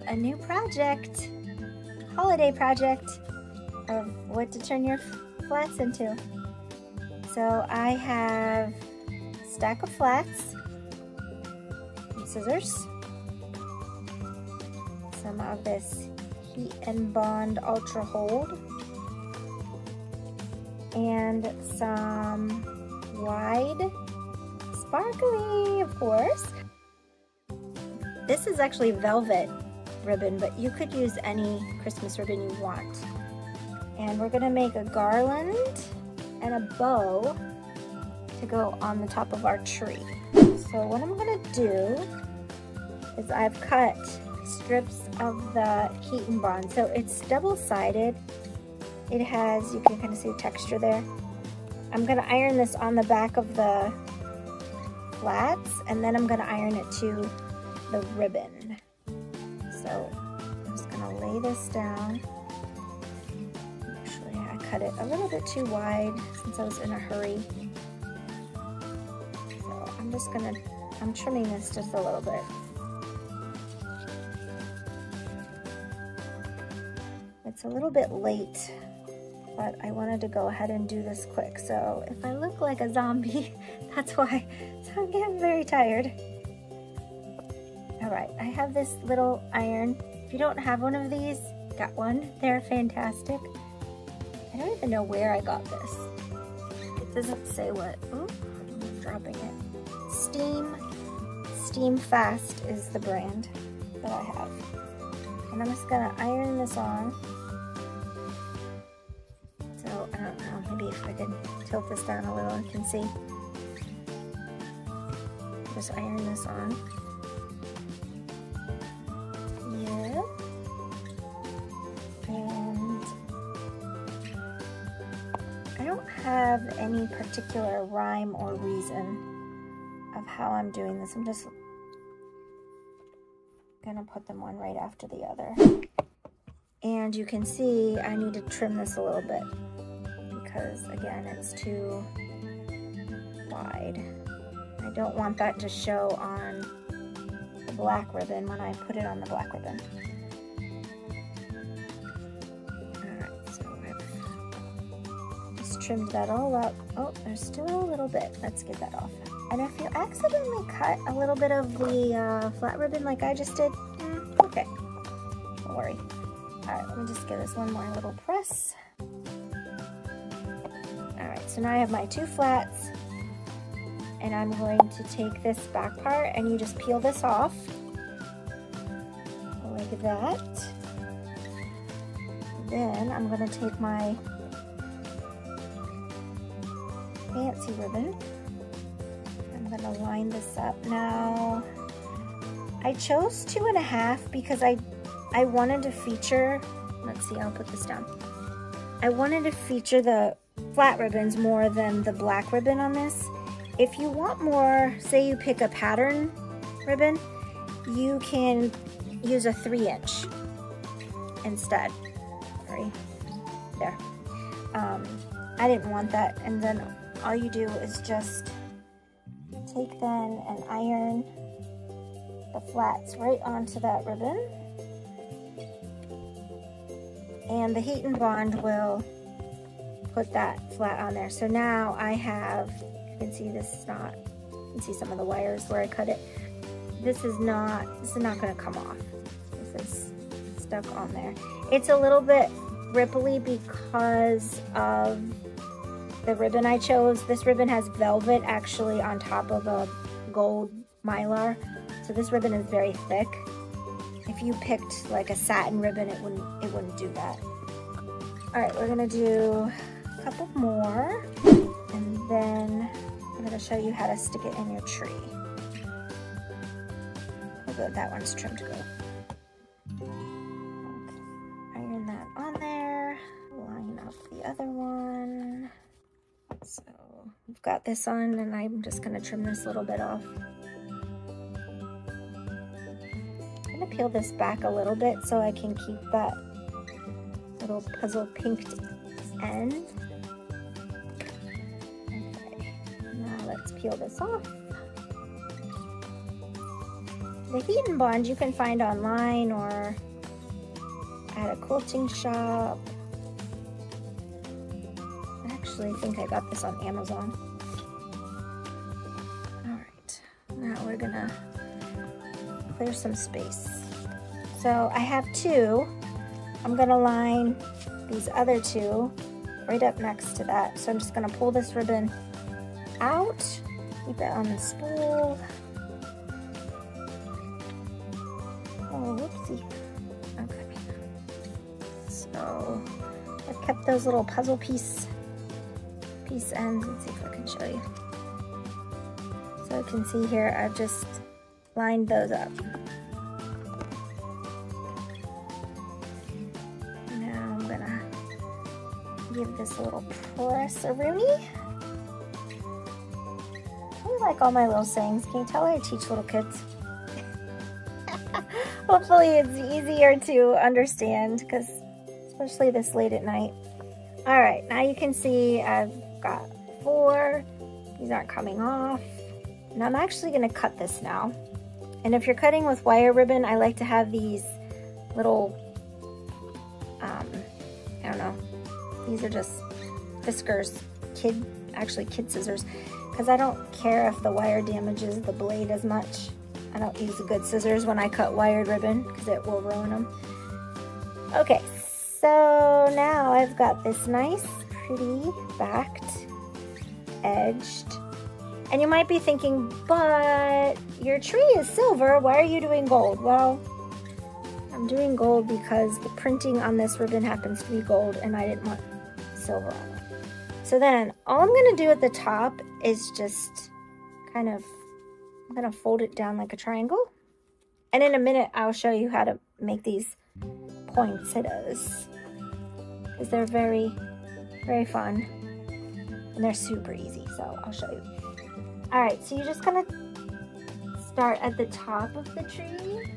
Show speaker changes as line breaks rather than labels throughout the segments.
a new project, holiday project of what to turn your flats into. So I have a stack of flats, some scissors, some of this Heat and Bond Ultra Hold, and some wide sparkly, of course. This is actually velvet ribbon, but you could use any Christmas ribbon you want. And we're gonna make a garland and a bow to go on the top of our tree. So what I'm gonna do is I've cut strips of the Heat and Bond. So it's double-sided. It has, you can kind of see the texture there. I'm gonna iron this on the back of the flats, and then I'm gonna iron it to the ribbon. So I'm just gonna lay this down. Actually, I cut it a little bit too wide since I was in a hurry. So I'm trimming this just a little bit. It's a little bit late, but I wanted to go ahead and do this quick. So if I look like a zombie, that's why. So I'm getting very tired. All right, I have this little iron. If you don't have one of these, got one. They're fantastic. I don't even know where I got this. It doesn't say what. Oh, I'm dropping it. Steam Fast is the brand that I have. And I'm just gonna iron this on. So I don't know, maybe if I could tilt this down a little, you can see. Just iron this on. Yeah. And I don't have any particular rhyme or reason of how I'm doing this. I'm just gonna put them one right after the other. And you can see I need to trim this a little bit because again, it's too wide. I don't want that to show on the black ribbon when I put it on the black ribbon. Alright, so I've just trimmed that all up. Oh, there's still a little bit. Let's get that off. And if you accidentally cut a little bit of the flat ribbon like I just did, okay, don't worry. Alright, let me just give this one more little press. Alright, so now I have my two flats, and I'm going to take this back part and you just peel this off like that. Then I'm going to take my fancy ribbon. I'm going to line this up. Now, I chose 2.5 because I wanted to feature, let's see, I'll put this down. I wanted to feature the flat ribbons more than the black ribbon on this. If you want more, say you pick a pattern ribbon, you can use a 3-inch instead. Sorry, there. I didn't want that, and then all you do is just take then and iron the flats right onto that ribbon. And the Heat and Bond will put that flat on there. So now I have, you can see this is not, you can see some of the wires where I cut it. This is not gonna come off. This is stuck on there. It's a little bit ripply because of the ribbon I chose. This ribbon has velvet actually on top of a gold mylar. So this ribbon is very thick. If you picked like a satin ribbon, it wouldn't do that. All right, we're gonna do a couple more, and then I'm gonna show you how to stick it in your tree. Oh good, that one's trimmed good. Okay. Iron that on there, line up the other one. So we've got this on, and I'm just gonna trim this little bit off. I'm gonna peel this back a little bit so I can keep that little puzzle pinked end. Okay, now let's peel this off. The heat and bond you can find online or at a quilting shop. I actually think I got this on Amazon. All right, now we're gonna clear some space. So I have two. I'm gonna line these other two right up next to that. So I'm just gonna pull this ribbon out, keep it on the spool. Oh, whoopsie. Okay. So I've kept those little puzzle piece ends. Let's see if I can show you. So you can see here, I've just lined those up. Now I'm gonna give this a little press-a-rooney. I like all my little sayings. Can you tell I teach little kids? Hopefully it's easier to understand, because especially this late at night. All right, now you can see I've got 4. These aren't coming off. And I'm actually gonna cut this now. And if you're cutting with wire ribbon, I like to have these little, I don't know, these are just Fiskars kid scissors, because I don't care if the wire damages the blade as much. I don't use good scissors when I cut wired ribbon because it will ruin them. Okay, so now I've got this nice, pretty, backed, edged. And you might be thinking, but your tree is silver, why are you doing gold? Well, I'm doing gold because the printing on this ribbon happens to be gold and I didn't want silver on it. So then all I'm gonna do at the top is just kind of, I'm gonna fold it down like a triangle. And in a minute, I'll show you how to make these poinsettias, because they're very, very fun and they're super easy. So I'll show you. All right, so you're just gonna start at the top of the tree.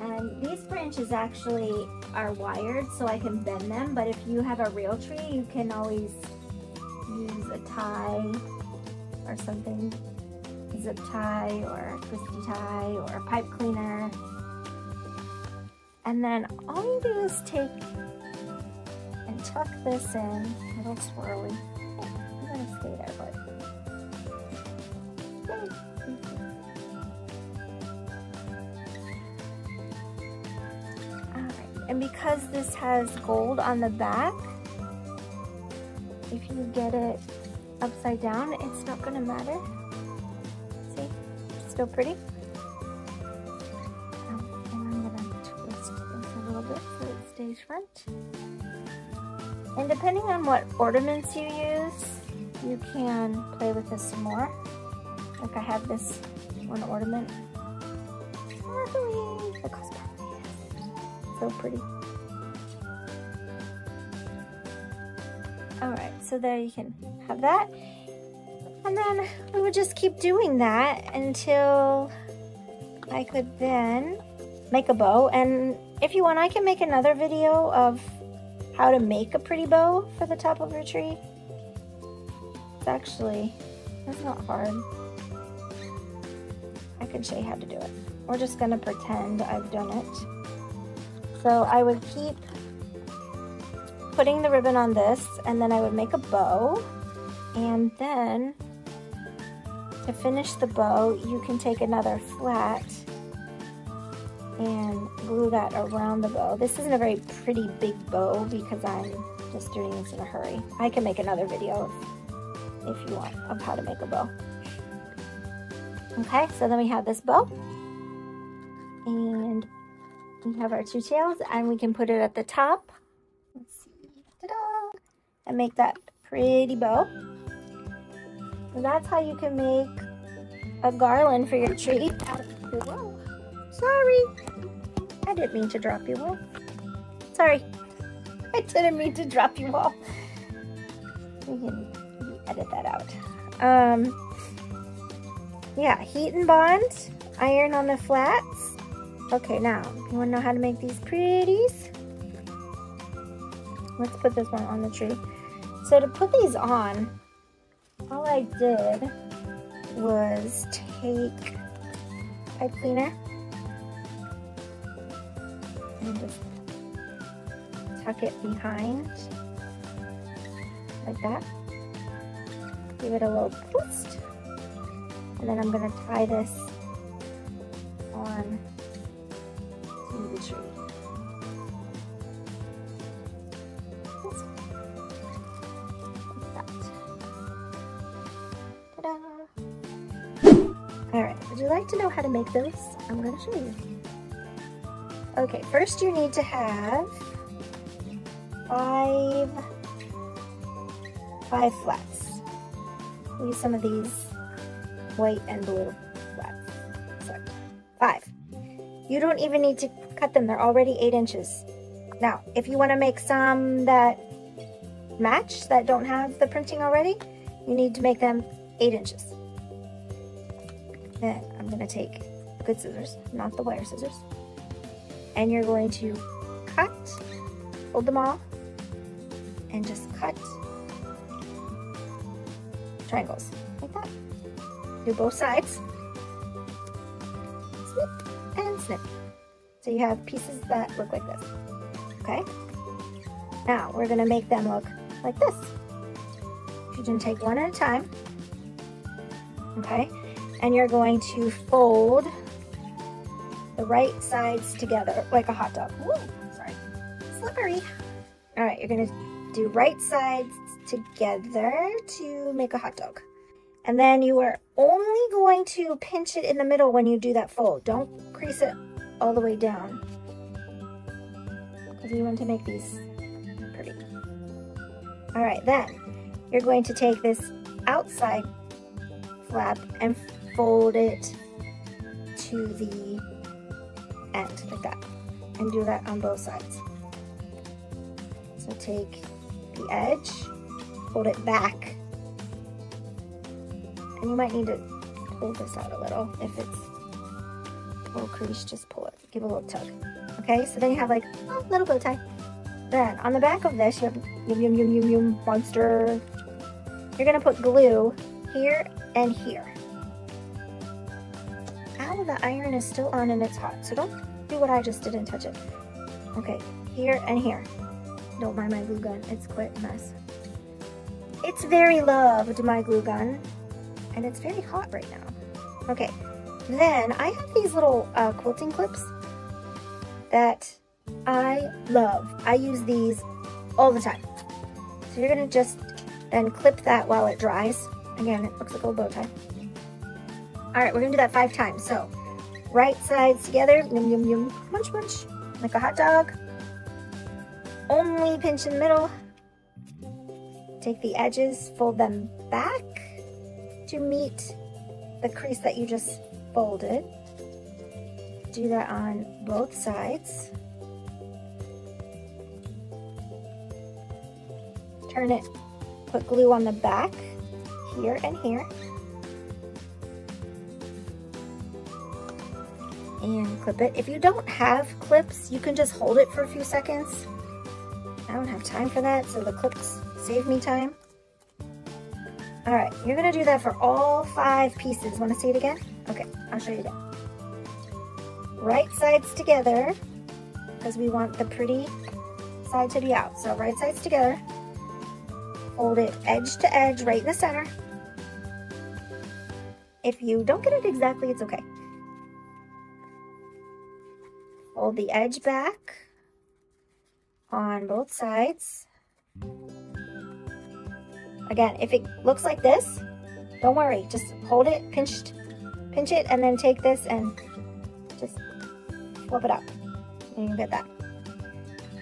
And these branches actually are wired so I can bend them, but if you have a real tree, you can always use a tie or something, a zip tie or a twisty tie or a pipe cleaner. And then all you do is take and tuck this in, a little swirly. I'm gonna stay there, but and because this has gold on the back, if you get it upside down, it's not gonna matter. See, it's still pretty. And I'm gonna twist this a little bit so it stays front. And depending on what ornaments you use, you can play with this some more. Like I have this one ornament. Sparkly! Look how sparkly it is. So pretty. Alright, so there you can have that. And then we would just keep doing that until I could then make a bow. And if you want, I can make another video of how to make a pretty bow for the top of your tree. It's not hard. I can show you how to do it. We're just gonna pretend I've done it. So I would keep putting the ribbon on this, and then I would make a bow. And then to finish the bow, you can take another flat and glue that around the bow. This isn't a very pretty big bow because I'm just doing this in a hurry. I can make another video if you want of how to make a bow. Okay, so then we have this bow and we have our 2 tails, and we can put it at the top. Let's see, ta-da! And make that pretty bow. And that's how you can make a garland for your tree. Whoa. Sorry, I didn't mean to drop you all. Sorry, I didn't mean to drop you all. We can edit that out. Yeah, heat and bond, iron on the flats. Okay, now, you wanna know how to make these pretties? Let's put this one on the tree. So to put these on, all I did was take pipe cleaner. And just tuck it behind, like that. Give it a little twist. And then I'm gonna tie this on to the tree. Alright, would you like to know how to make those? I'm going to show you. Okay, first you need to have five flats. We'll use some of these white and blue flats. So, 5. You don't even need to cut them, they're already 8 inches. Now, if you want to make some that match, that don't have the printing already, you need to make them 8 inches. Then I'm going to take good scissors, not the wire scissors, and you're going to cut, hold them all, and just cut triangles like that. Do both sides, snip and snip. So you have pieces that look like this, okay? Now we're going to make them look like this. You can take one at a time, okay? And you're going to fold the right sides together like a hot dog. Woo, sorry, slippery. All right, you're gonna do right sides together to make a hot dog. And then you are only going to pinch it in the middle when you do that fold. Don't crease it all the way down, because we want to make these pretty. All right, then you're going to take this outside flap and fold it to the end like that, and do that on both sides. So take the edge, fold it back, and you might need to pull this out a little. If it's a little crease, just pull it, give it a little tug. Okay, so then you have like a little bow tie. Then on the back of this, you have yum monster. You're gonna put glue here and here. Ow, the iron is still on and it's hot, so don't do what I just did and touch it. Okay, here and here. Don't mind my glue gun, it's quite a mess. It's very loved, my glue gun, and it's very hot right now. Okay, then I have these little quilting clips that I love. I use these all the time. So you're gonna just then clip that while it dries. Again, it looks like a little bow tie. All right, we're gonna do that 5 times. So, right sides together, yum, yum, yum, munch, munch, like a hot dog. Only pinch in the middle. Take the edges, fold them back to meet the crease that you just folded. Do that on both sides. Turn it, put glue on the back, here and here. And clip it. If you don't have clips, you can just hold it for a few seconds. I don't have time for that, so the clips save me time. All right, you're gonna do that for all 5 pieces. Want to see it again? Okay, I'll show you again. Right sides together, because we want the pretty side to be out. So right sides together, fold it edge to edge right in the center. If you don't get it exactly, it's okay. Fold the edge back on both sides. Again, if it looks like this, don't worry, just hold it, pinch it, and then take this and just flip it up. And you get that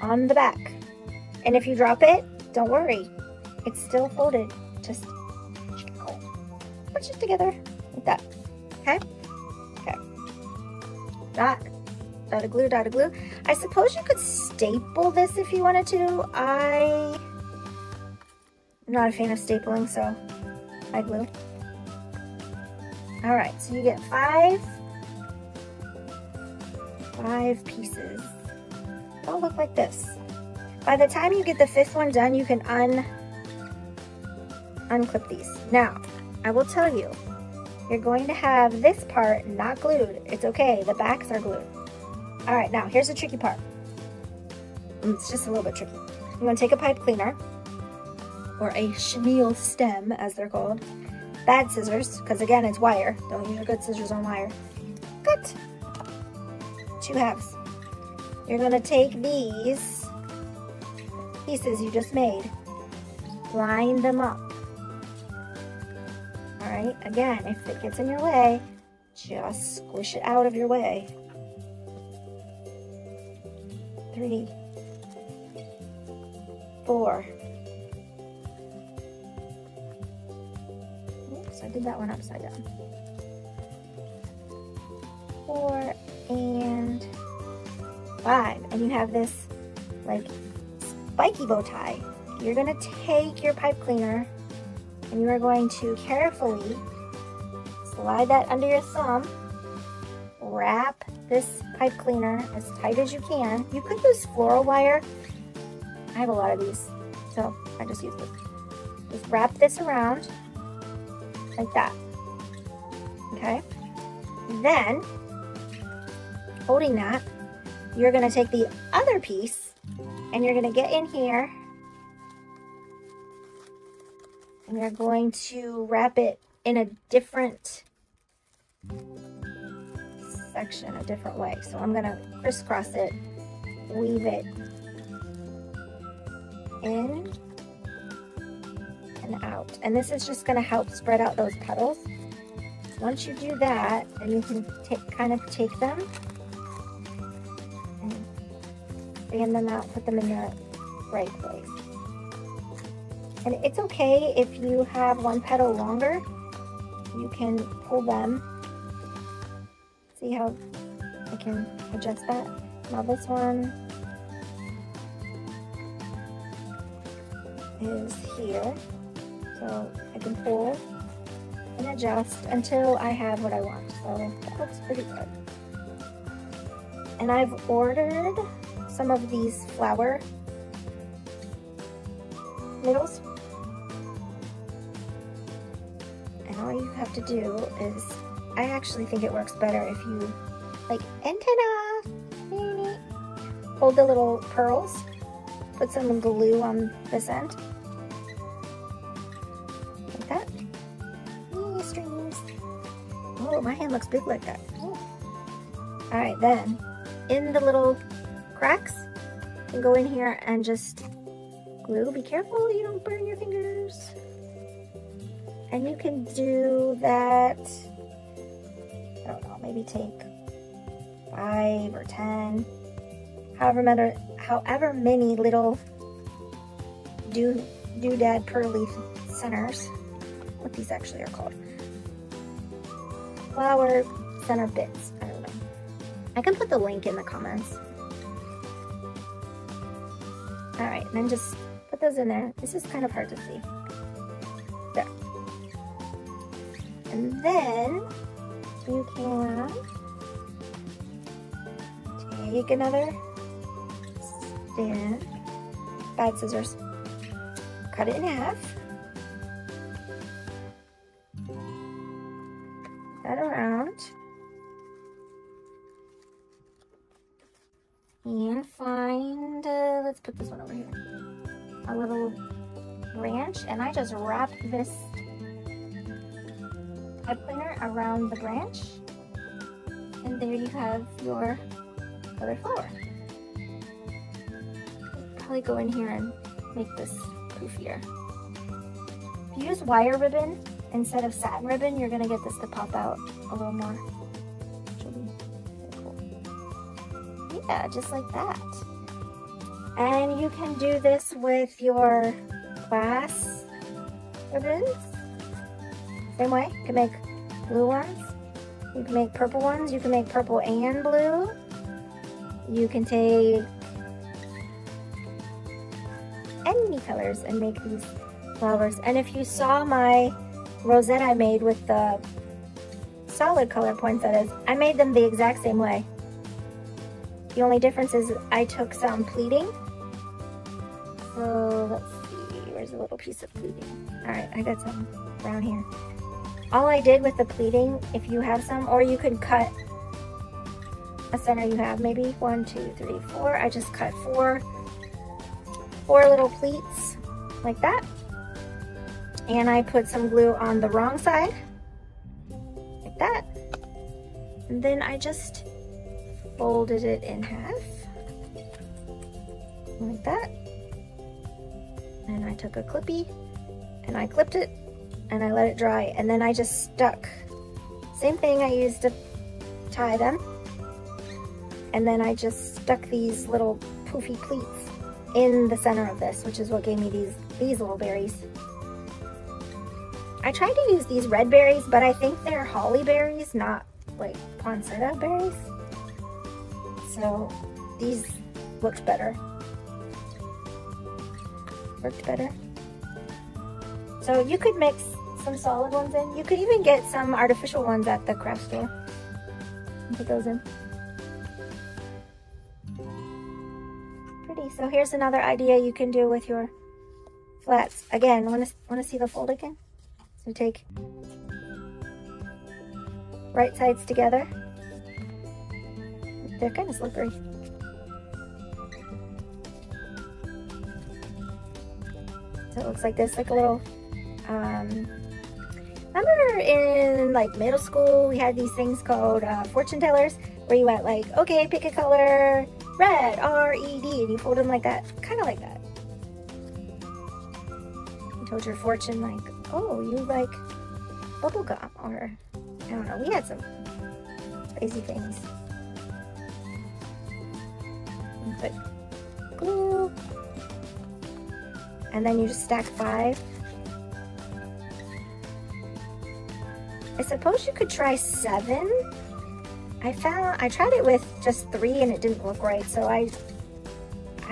on the back. And if you drop it, don't worry, it's still folded. Just push it together like that. Okay? Okay. Dot of glue, dot of glue. I suppose you could staple this if you wanted to. I'm not a fan of stapling, so I glue. All right, so you get 5 pieces. They'll look like this. By the time you get the 5th one done, you can unclip these. Now, I will tell you, you're going to have this part not glued. It's okay, the backs are glued. All right, now here's the tricky part. It's just a little bit tricky. You're gonna take a pipe cleaner, or a chenille stem, as they're called. Bad scissors, because again, it's wire. Don't use your good scissors on wire. Cut. 2 halves. You're gonna take these pieces you just made, line them up. All right, again, if it gets in your way, just squish it out of your way. 3, 4. Oops, I did that one upside down. 4 and 5. And you have this like spiky bow tie. You're gonna take your pipe cleaner and you are going to carefully slide that under your thumb, wrap this pipe cleaner as tight as you can. You could use floral wire. I have a lot of these, so I just use this. Just wrap this around like that, okay? Then, holding that, you're gonna take the other piece and you're gonna get in here and you're going to wrap it in a different section, a different way. So I'm gonna crisscross it, weave it in and out. And this is just gonna help spread out those petals. Once you do that, then you can kind of take them and fan them out, put them in the right place. And it's okay if you have one petal longer, you can pull them. See how I can adjust that? Now this one is here, so I can pull and adjust until I have what I want. So that looks pretty good. And I've ordered some of these flower needles. And all you have to do is, I actually think it works better if you, like, antenna, hold the little pearls, put some glue on this end, like that. Strings. Oh, my hand looks big like that. Oh. All right, then, in the little cracks, you can go in here and just glue. Be careful you don't burn your fingers. And you can do that, I don't know, maybe take 5 or 10, however many little doodad pearly centers, what these actually are called. Flower center bits, I don't know. I can put the link in the comments. All right, and then just put those in there. This is kind of hard to see. There. And then you can take another stand, bad scissors, cut it in half, that around, and find, let's put this one over here, a little branch, and I just wrap this pipe cleaner around the branch, and there you have your other flower. Probably go in here and make this poofier. If you use wire ribbon instead of satin ribbon, you're gonna get this to pop out a little more. Which will be cool. Yeah, just like that. And you can do this with your glass ribbons. Same way, you can make blue ones, you can make purple ones, you can make purple and blue. You can take any colors and make these flowers. And if you saw my rosette I made with the solid color poinsettias, I made them the exact same way. The only difference is I took some pleating. So let's see, where's a little piece of pleating? All right, I got some around here. All I did with the pleating, if you have some, or you could cut a center you have, maybe 1, 2, 3, 4. I just cut four little pleats like that. And I put some glue on the wrong side, like that. And then I just folded it in half, like that. And I took a clippy and I clipped it and I let it dry, and then I just stuck, same thing I used to tie them, and then I just stuck these little poofy pleats in the center of this, which is what gave me these little berries. I tried to use these red berries, but I think they're holly berries, not like poinsettia berries. So these looked better. Worked better. So you could mix some solid ones in. You could even get some artificial ones at the craft store and put those in. Pretty. So here's another idea you can do with your flats. Again, want to see the fold again? So take right sides together. They're kind of slippery. So it looks like this, like a little, remember in like middle school, we had these things called fortune tellers, where you went like, okay, pick a color, red, R-E-D, and you fold them like that, kind of like that. You told your fortune like, oh, you like bubblegum, or I don't know, we had some crazy things. And put glue. And then you just stack 5. I suppose you could try 7. I tried it with just 3 and it didn't look right, so I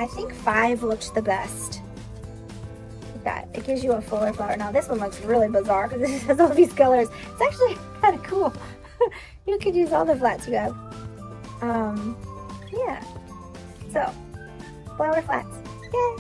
think 5 looked the best. Like that. It gives you a fuller flower. Now this one looks really bizarre because it has all these colors. It's actually kind of cool. You could use all the flats you have. Yeah. So, flower flats. Yay!